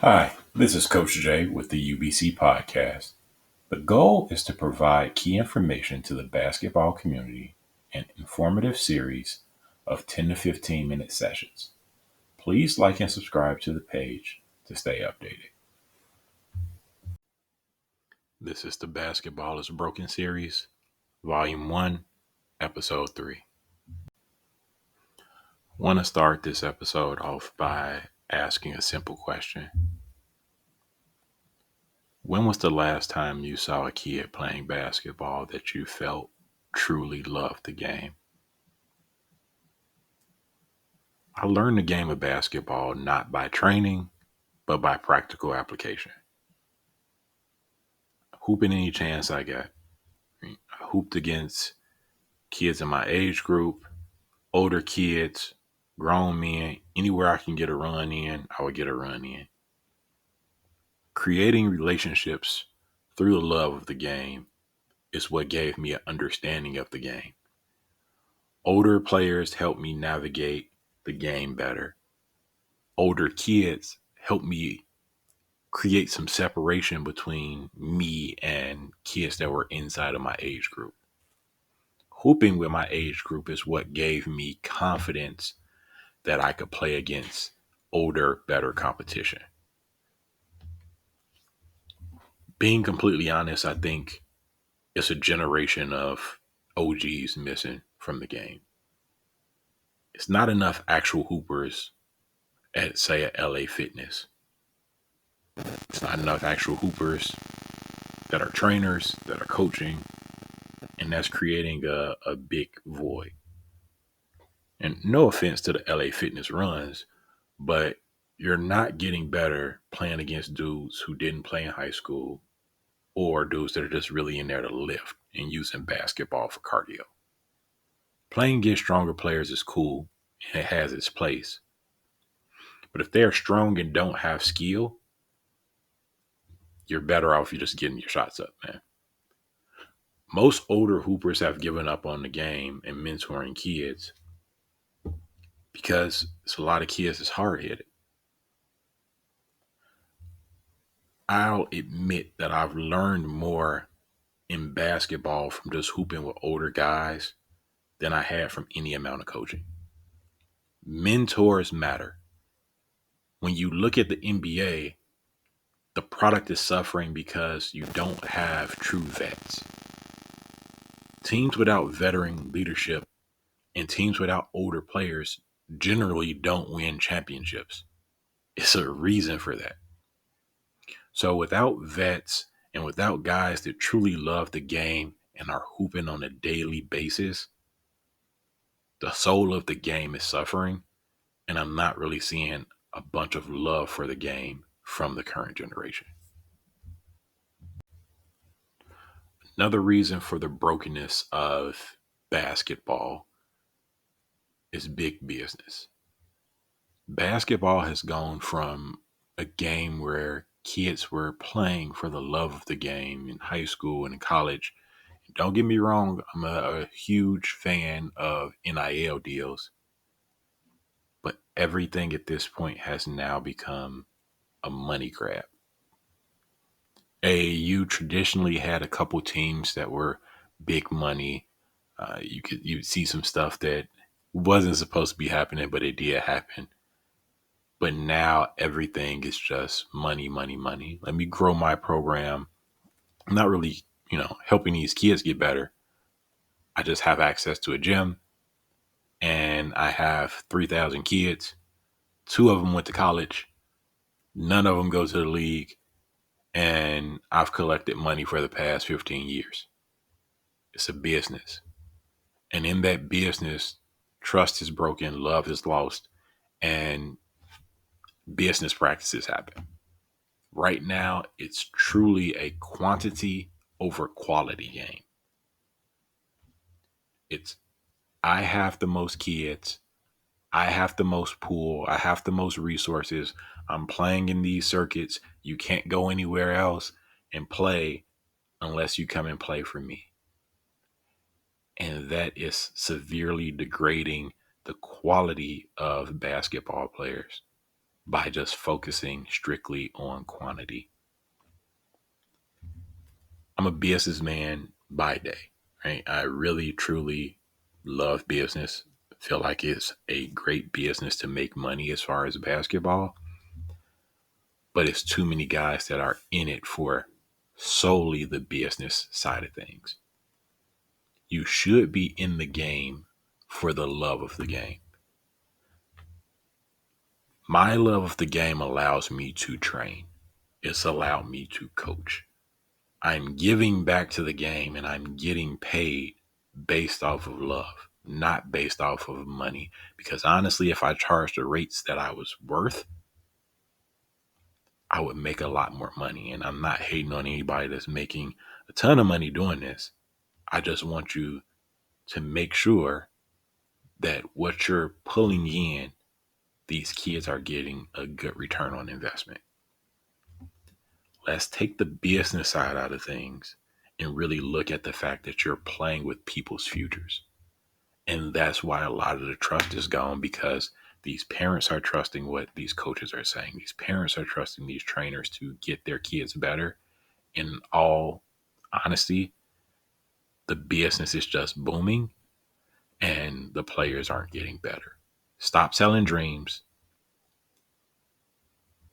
Hi, this is Coach Jay with the UBC podcast. The goal is to provide key information to the basketball community in informative series of 10 to 15 minute sessions. Please like and subscribe to the page to stay updated. This is the Basketball is Broken series, Volume 1, Episode 3. I want to start this episode off by asking a simple question. When was the last time you saw a kid playing basketball that you felt truly loved the game? I learned the game of basketball not by training, but by practical application. Hooping any chance I got. I hooped against kids in my age group, older kids, grown men. Anywhere I can get a run in, I would get a run in. Creating relationships through the love of the game is what gave me an understanding of the game. Older players helped me navigate the game better. Older kids helped me create some separation between me and kids that were inside of my age group. Hooping with my age group is what gave me confidence that I could play against older, better competition. Being completely honest, I think it's a generation of OGs missing from the game. It's not enough actual hoopers at, say, a LA Fitness. It's not enough actual hoopers that are trainers, that are coaching, and that's creating a big void. And no offense to the LA Fitness runs, but you're not getting better playing against dudes who didn't play in high school or dudes that are just really in there to lift and using basketball for cardio. Playing against stronger players is cool and it has its place. But if they're strong and don't have skill, you're better off you just getting your shots up, man. Most older hoopers have given up on the game and mentoring kids because it's a lot of kids that's hard-headed. I'll admit that I've learned more in basketball from just hooping with older guys than I had from any amount of coaching. Mentors matter. When you look at the NBA, the product is suffering because you don't have true vets. Teams without veteran leadership and teams without older players generally don't win championships. It's a reason for that. So without vets and without guys that truly love the game and are hooping on a daily basis, the soul of the game is suffering, and I'm not really seeing a bunch of love for the game from the current generation. Another reason for the brokenness of basketball is big business. Basketball has gone from a game where kids were playing for the love of the game in high school and in college. Don't get me wrong, I'm a huge fan of NIL deals, but everything at this point has now become a money grab. AAU traditionally had a couple teams that were big money. You'd see some stuff that wasn't supposed to be happening, but it did happen. But now everything is just money, money, money. Let me grow my program. I'm not really, helping these kids get better. I just have access to a gym and I have 3,000 kids. 2 of them went to college. None of them go to the league. And I've collected money for the past 15 years. It's a business. And in that business, trust is broken, love is lost, and business practices happen. Right now, it's truly a quantity over quality game. It's I have the most kids, I have the most pool, I have the most resources. I'm playing in these circuits. You can't go anywhere else and play unless you come and play for me. And that is severely degrading the quality of basketball players. by just focusing strictly on quantity. I'm a businessman by day, right? I really, truly love business. Feel like it's a great business to make money as far as basketball, but it's too many guys that are in it for solely the business side of things. You should be in the game for the love of the game. My love of the game allows me to train. It's allowed me to coach. I'm giving back to the game and I'm getting paid based off of love, not based off of money. Because honestly, if I charged the rates that I was worth, I would make a lot more money. And I'm not hating on anybody that's making a ton of money doing this. I just want you to make sure that what you're pulling in, these kids are getting a good return on investment. Let's take the business side out of things and really look at the fact that you're playing with people's futures. And that's why a lot of the trust is gone, because these parents are trusting what these coaches are saying. These parents are trusting these trainers to get their kids better. In all honesty, the business is just booming and the players aren't getting better. Stop selling dreams,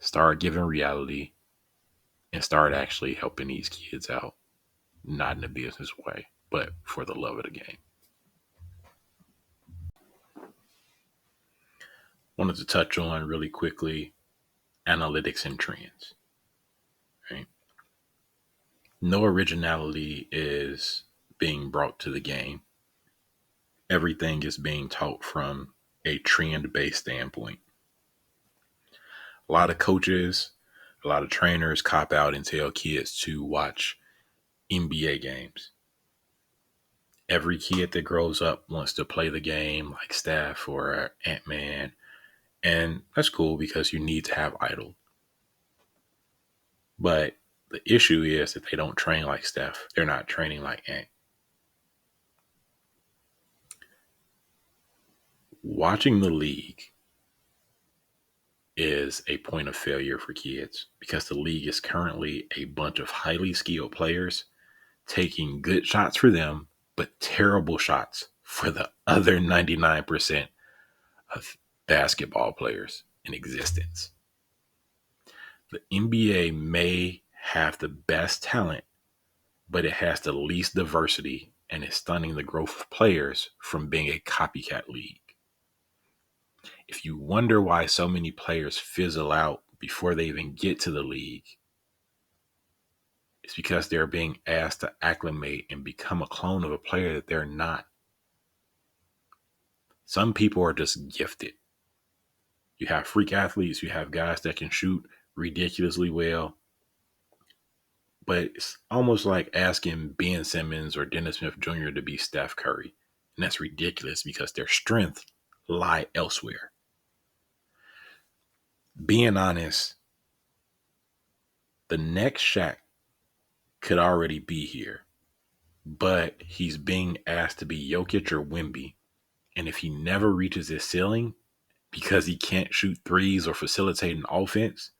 start giving reality, and start actually helping these kids out. Not in a business way, but for the love of the game. Wanted to touch on really quickly analytics and trends. Right? No originality is being brought to the game. Everything is being taught from a trend based standpoint. A lot of coaches, a lot of trainers cop out and tell kids to watch NBA games. Every kid that grows up wants to play the game like Steph or Ant-Man. And that's cool because you need to have idols. But the issue is that they don't train like Steph. They're not training like Ant. Watching the league is a point of failure for kids because the league is currently a bunch of highly skilled players taking good shots for them, but terrible shots for the other 99% of basketball players in existence. The NBA may have the best talent, but it has the least diversity and is stunning the growth of players from being a copycat league. If you wonder why so many players fizzle out before they even get to the league, it's because they're being asked to acclimate and become a clone of a player that they're not. Some people are just gifted. You have freak athletes, you have guys that can shoot ridiculously well, but it's almost like asking Ben Simmons or Dennis Smith Jr. to be Steph Curry. And that's ridiculous because their strength lie elsewhere. Being honest, the next Shaq could already be here, but he's being asked to be Jokic or Wemby. And if he never reaches his ceiling because he can't shoot threes or facilitate an offense,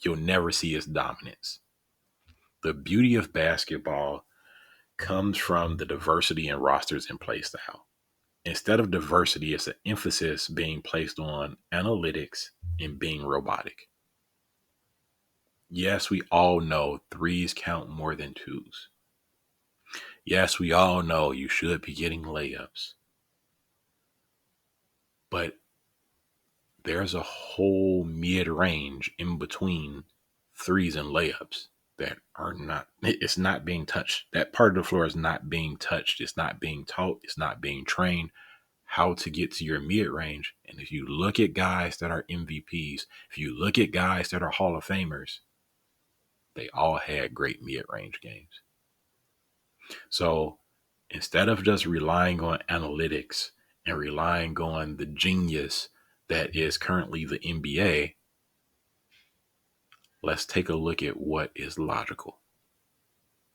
you'll never see his dominance. The beauty of basketball comes from the diversity in rosters and play style. Instead of diversity, it's an emphasis being placed on analytics and being robotic. Yes, we all know threes count more than twos. Yes, we all know you should be getting layups. But there's a whole mid-range in between threes and layups that are not, it's not being touched. That part of the floor is not being touched. It's not being taught. It's not being trained how to get to your mid-range. And if you look at guys that are MVPs, if you look at guys that are Hall of Famers, they all had great mid-range games. So instead of just relying on analytics and relying on the genius that is currently the NBA, let's take a look at what is logical.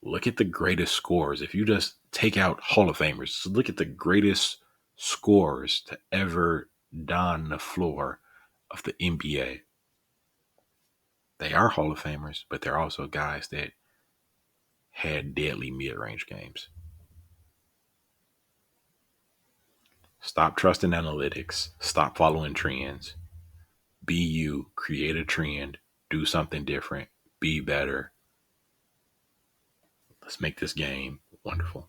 Look at the greatest scorers. If you just take out Hall of Famers, look at the greatest scorers to ever don the floor of the NBA. They are Hall of Famers, but they're also guys that had deadly mid-range games. Stop trusting analytics. Stop following trends. Be you. Create a trend. Do something different. Be better. Let's make this game wonderful.